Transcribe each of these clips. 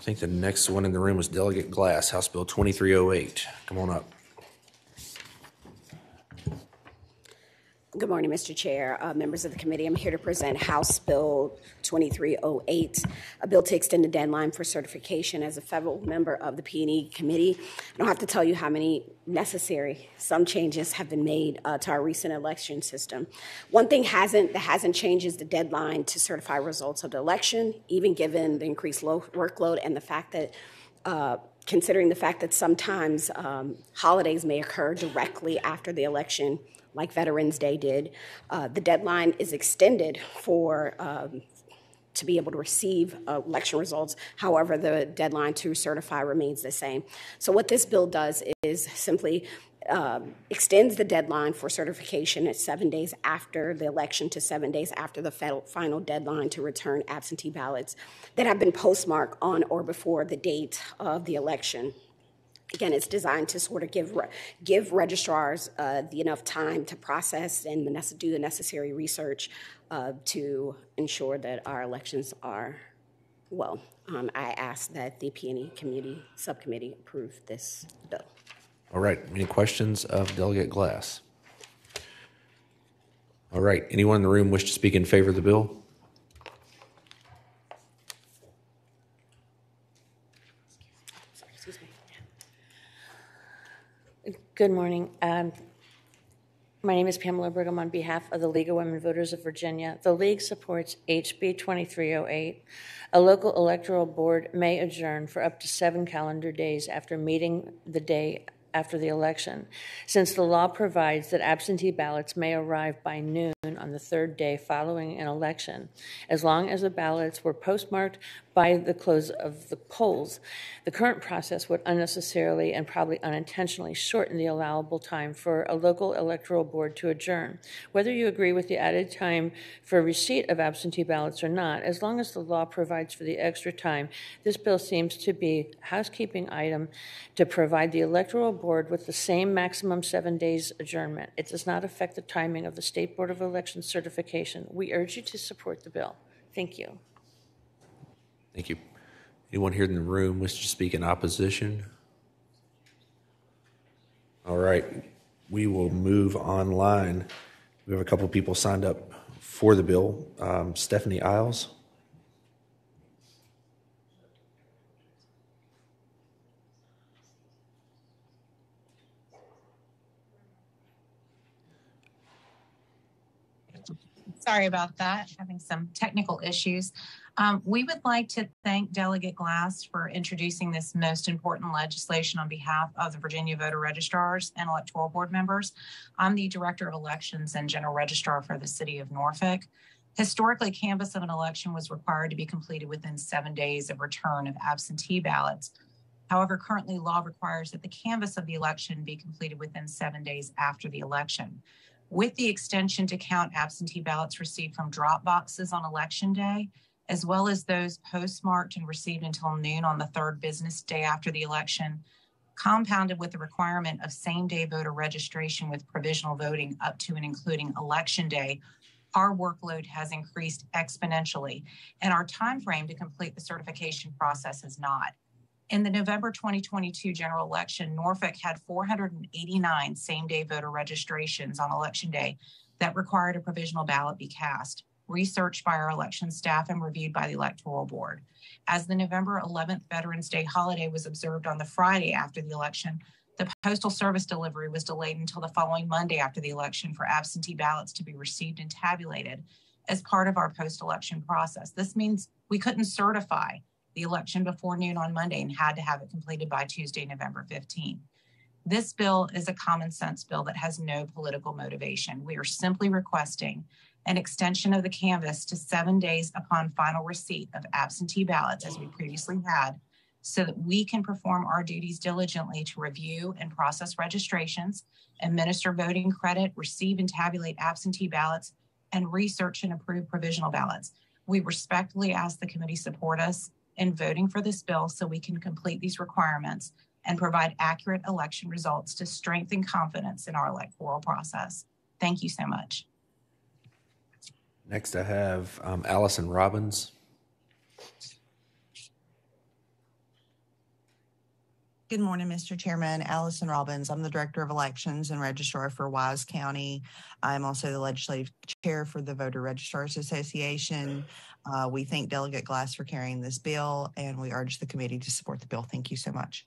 I think the next one in the room is Delegate Glass, House Bill 2308. Come on up. Good morning, Mr. Chair, members of the committee. I'm here to present House Bill 2308, a bill to extend the deadline for certification. As a federal member of the P&E committee, I don't have to tell you how many some changes have been made to our recent election system. One thing that hasn't changed is the deadline to certify results of the election, even given the increased workload and the fact that considering the fact that sometimes holidays may occur directly after the election, like Veterans Day did. The deadline is extended to be able to receive election results. However, the deadline to certify remains the same. So what this bill does is simply extends the deadline for certification at 7 days after the election to 7 days after the final deadline to return absentee ballots that have been postmarked on or before the date of the election. Again, it's designed to sort of give registrars enough time to process and do the necessary research to ensure that our elections are well. I ask that the P&E subcommittee approve this bill. All right. Any questions of Delegate Glass? All right. Anyone in the room wish to speak in favor of the bill? Good morning. My name is Pamela Brigham on behalf of the League of Women Voters of Virginia. The League supports HB 2308. A local electoral board may adjourn for up to 7 calendar days after meeting the day after the election, since the law provides that absentee ballots may arrive by noon on the 3rd day following an election, as long as the ballots were postmarked by the close of the polls. The current process would unnecessarily and probably unintentionally shorten the allowable time for a local electoral board to adjourn. Whether you agree with the added time for receipt of absentee ballots or not, as long as the law provides for the extra time, this bill seems to be a housekeeping item to provide the electoral board with the same maximum 7 days adjournment. It does not affect the timing of the State Board of Elections certification. We urge you to support the bill. Thank you. Thank you. Anyone here in the room wish to speak in opposition? All right. We will move online. We have a couple of people signed up for the bill. Stephanie Isles. Sorry about that, having some technical issues. We would like to thank Delegate Glass for introducing this most important legislation on behalf of the Virginia voter registrars and electoral board members. I'm the Director of Elections and General Registrar for the City of Norfolk. Historically, canvass of an election was required to be completed within 7 days of return of absentee ballots. However, currently law requires that the canvass of the election be completed within 7 days after the election. With the extension to count absentee ballots received from drop boxes on election day, as well as those postmarked and received until noon on the 3rd business day after the election, compounded with the requirement of same-day voter registration with provisional voting up to and including election day, our workload has increased exponentially, and our time frame to complete the certification process has not. In the November 2022 general election, Norfolk had 489 same-day voter registrations on election day that required a provisional ballot be cast, researched by our election staff and reviewed by the Electoral Board. As the November 11th Veterans Day holiday was observed on the Friday after the election, the Postal Service delivery was delayed until the following Monday after the election for absentee ballots to be received and tabulated as part of our post-election process. This means we couldn't certify the election before noon on Monday and had to have it completed by Tuesday, November 15th. This bill is a common sense bill that has no political motivation. We are simply requesting an extension of the canvass to 7 days upon final receipt of absentee ballots, as we previously had, so that we can perform our duties diligently to review and process registrations, administer voting credit, receive and tabulate absentee ballots, and research and approve provisional ballots. We respectfully ask the committee support us in voting for this bill so we can complete these requirements and provide accurate election results to strengthen confidence in our electoral process. Thank you so much. Next I have Allison Robbins. Good morning, Mr. Chairman. Allison Robbins. I'm the Director of Elections and Registrar for Wise County. I'm also the Legislative Chair for the Voter Registrars Association. We thank Delegate Glass for carrying this bill, and we urge the committee to support the bill. Thank you so much.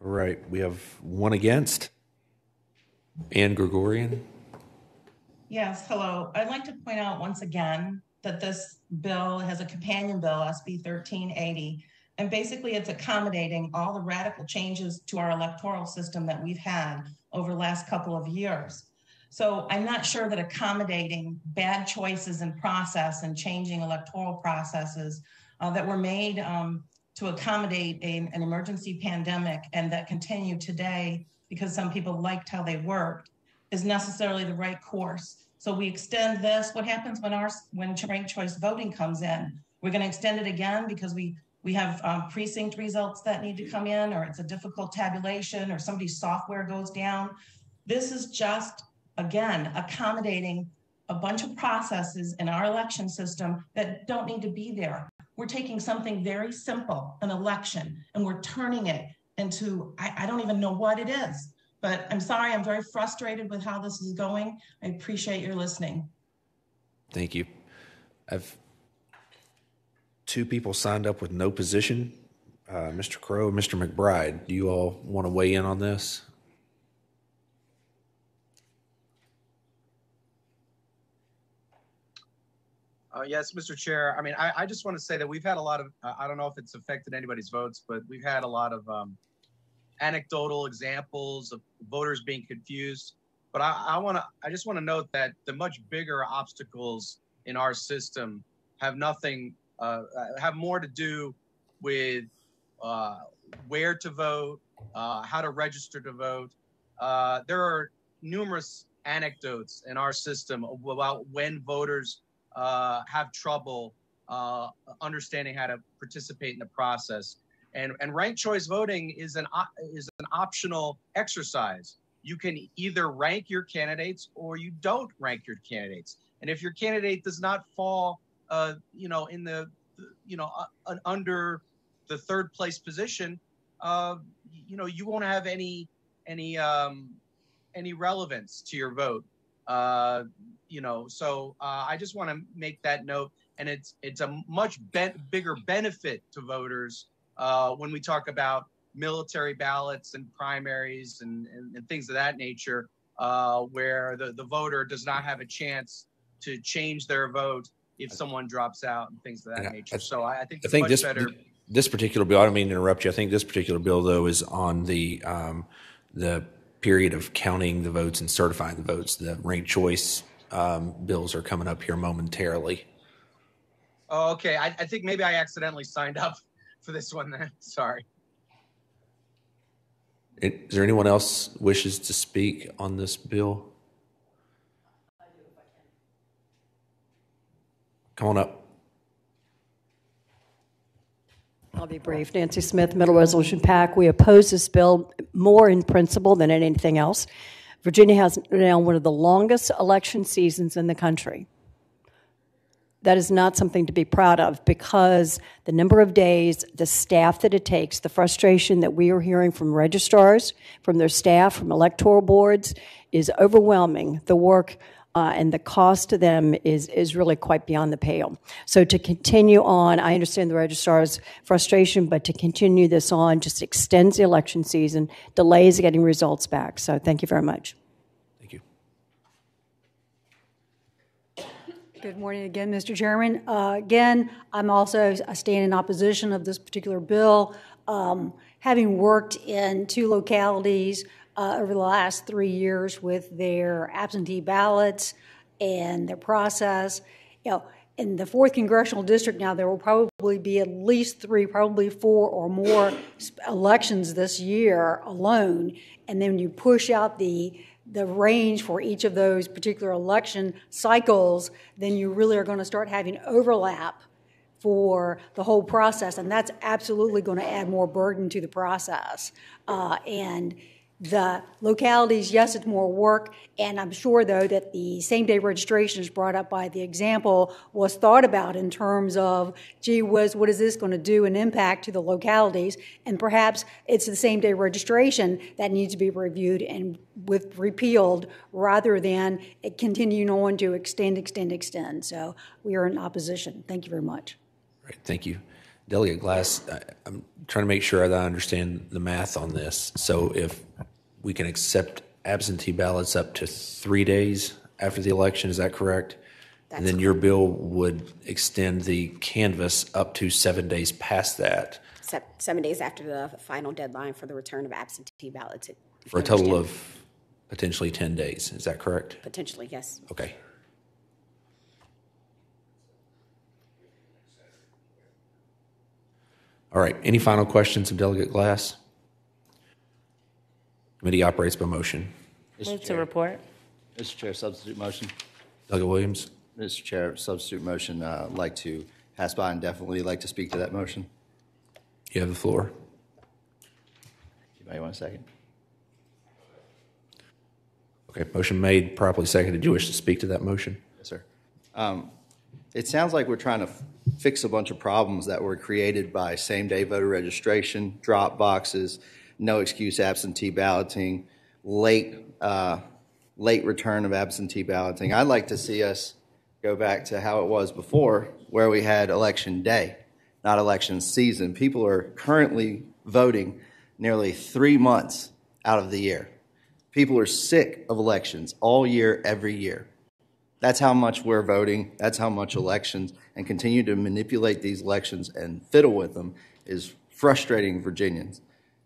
All right, we have one against. Ann Gregorian. Yes, hello. I'd like to point out once again that this bill has a companion bill, SB 1380, and basically it's accommodating all the radical changes to our electoral system that we've had over the last couple of years. So I'm not sure that accommodating bad choices in process and changing electoral processes that were made to accommodate an emergency pandemic and that continue today because some people liked how they worked is necessarily the right course. So we extend this. What happens when ranked choice voting comes in? We're going to extend it again because we have precinct results that need to come in, or it's a difficult tabulation, or somebody's software goes down. This is just, again, accommodating a bunch of processes in our election system that don't need to be there. We're taking something very simple, an election, and we're turning it into, I don't even know what it is. But I'm sorry, I'm very frustrated with how this is going. I appreciate your listening. Thank you. I've two people signed up with no position, Mr. Crow and Mr. McBride. Do you all want to weigh in on this? Yes, Mr. Chair. I mean, I just want to say that we've had a lot of, I don't know if it's affected anybody's votes, but we've had a lot of anecdotal examples of voters being confused. But I just want to note that the much bigger obstacles in our system have more to do with where to vote, how to register to vote. There are numerous anecdotes in our system about when voters have trouble understanding how to participate in the process. And ranked choice voting is an optional exercise. You can either rank your candidates or you don't rank your candidates. And if your candidate does not fall, in the, under the third place position, you won't have any relevance to your vote. So I just want to make that note, and it's a much bigger benefit to voters when we talk about military ballots and primaries and things of that nature, where the voter does not have a chance to change their vote if someone drops out and things of that nature. So I think it's much better. This particular bill, I don't mean to interrupt you. I think this particular bill, though, is on the period of counting the votes and certifying the votes. The ranked choice bills are coming up here momentarily. Oh, okay. I think maybe I accidentally signed up for this one then. Sorry. Is there anyone else wishes to speak on this bill? Come on up. I'll be brief. Nancy Smith, Middle Resolution PAC. We oppose this bill more in principle than anything else. Virginia has now one of the longest election seasons in the country. That is not something to be proud of because the number of days, the staff that it takes, the frustration that we are hearing from registrars, from their staff, from electoral boards is overwhelming. The work and the cost to them is really quite beyond the pale. So to continue on, I understand the registrar's frustration, but to continue this on just extends the election season, delays getting results back. So thank you very much. Thank you. Good morning again, Mr. Chairman. Again, I'm also standing in opposition of this particular bill. Having worked in 2 localities over the last 3 years with their absentee ballots and their process, in the 4th Congressional District now, there will probably be at least 3, probably 4 or more elections this year alone. And then you push out the range for each of those particular election cycles, then you really are going to start having overlap for the whole process, and that's absolutely going to add more burden to the process. And The localities, yes, it's more work, and I'm sure, though, that the same-day registration is brought up by the example was thought about in terms of, gee whiz, what is this going to do and impact to the localities? And perhaps it's the same-day registration that needs to be reviewed and with repealed rather than it continuing on to extend. So we are in opposition. Thank you very much. Right, thank you. Delegate Glass, I'm trying to make sure that I understand the math on this. So if we can accept absentee ballots up to 3 days after the election, is that correct? That's and then your bill would extend the canvass up to 7 days past that. 7 days after the final deadline for the return of absentee ballots. For a total of potentially 10 days, is that correct? Potentially, yes. Okay. All right, any final questions of Delegate Glass? Committee operates by motion. Move to report. Mr. Chair, substitute motion. Delegate Williams? Mr. Chair, substitute motion. Like to pass by indefinitely. Like to speak to that motion. You have the floor. Anybody want a second? Okay, motion made, properly seconded. Do you wish to speak to that motion? Yes, sir. It sounds like we're trying to fix a bunch of problems that were created by same-day voter registration, drop boxes, no excuse absentee balloting, late return of absentee balloting. I'd like to see us go back to how it was before, where we had election day, not election season. People are currently voting nearly 3 months out of the year. People are sick of elections all year, every year. That's how much we're voting. That's how much elections, and continue to manipulate these elections and fiddle with them is frustrating Virginians.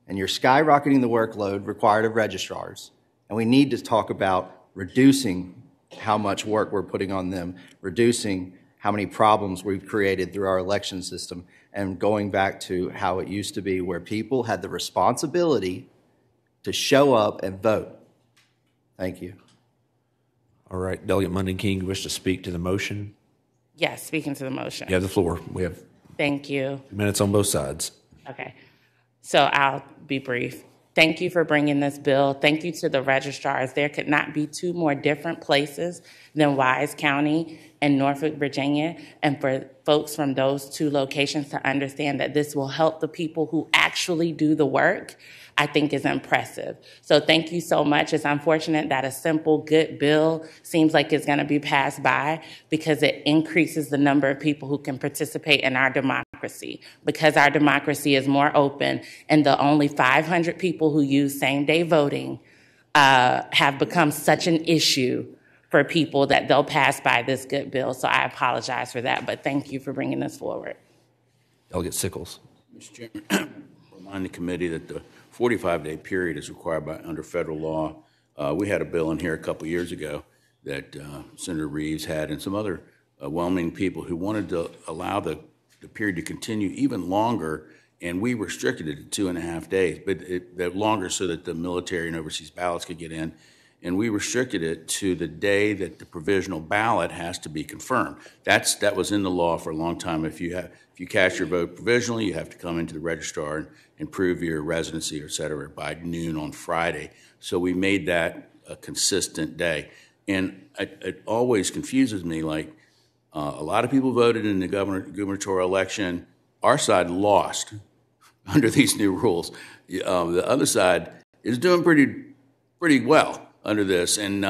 And you're skyrocketing the workload required of registrars. And we need to talk about reducing how much work we're putting on them, reducing how many problems we've created through our election system, and going back to how it used to be where people had the responsibility to show up and vote. Thank you. All right, Delegate Munden King, you wish to speak to the motion? Yes, speaking to the motion. You have the floor. We have Thank you. 2 minutes on both sides. Okay. So I'll be brief. Thank you for bringing this bill. Thank you to the registrars. There could not be two more different places than Wise County and Norfolk, Virginia, and for folks from those two locations to understand that this will help the people who actually do the work, I think is impressive. So thank you so much. It's unfortunate that a simple, good bill seems like it's going to be passed by because it increases the number of people who can participate in our democracy. Because our democracy is more open and the only 500 people who use same-day voting have become such an issue for people that they'll pass by this good bill. So I apologize for that, but thank you for bringing this forward. Delegate Sickles. Mr. Chairman, remind the committee that the 45-day period is required under federal law. We had a bill in here a couple years ago that Senator Reeves had and some other well-meaning people who wanted to allow the period to continue even longer, and we restricted it to 2.5 days, but longer so that the military and overseas ballots could get in. And we restricted it to the day that the provisional ballot has to be confirmed. That was in the law for a long time. If you cast your vote provisionally, you have to come into the registrar and prove your residency, et cetera, by noon on Friday. So we made that a consistent day. And it always confuses me, like a lot of people voted in the gubernatorial election. Our side lost under these new rules. The other side is doing pretty well under this, and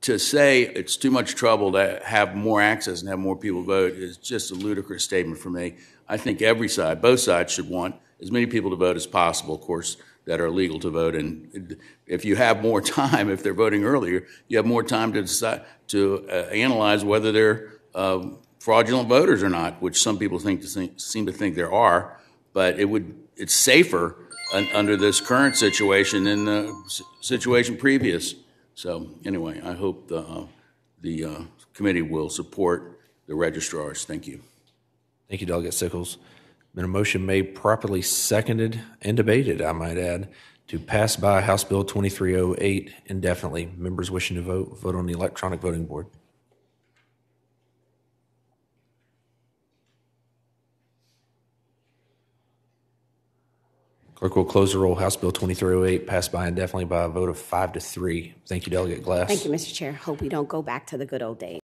to say it's too much trouble to have more access and have more people vote is just a ludicrous statement for me. I think both sides should want as many people to vote as possible, of course, that are legal to vote. And if you have more time, if they're voting earlier, you have more time to decide to analyze whether they're fraudulent voters or not, which some people seem to think there are. But it's safer under this current situation than the situation previous. So anyway, I hope the committee will support the registrars. Thank you. Thank you, Delegate Sickles. Been a motion made, properly seconded, and debated, I might add, to pass by House Bill 2308 indefinitely. Members wishing to vote on the electronic voting board. Clerk will close the roll. House Bill 2308 passed by indefinitely by a vote of 5 to 3. Thank you, Delegate Glass. Thank you, Mr. Chair. Hope we don't go back to the good old days.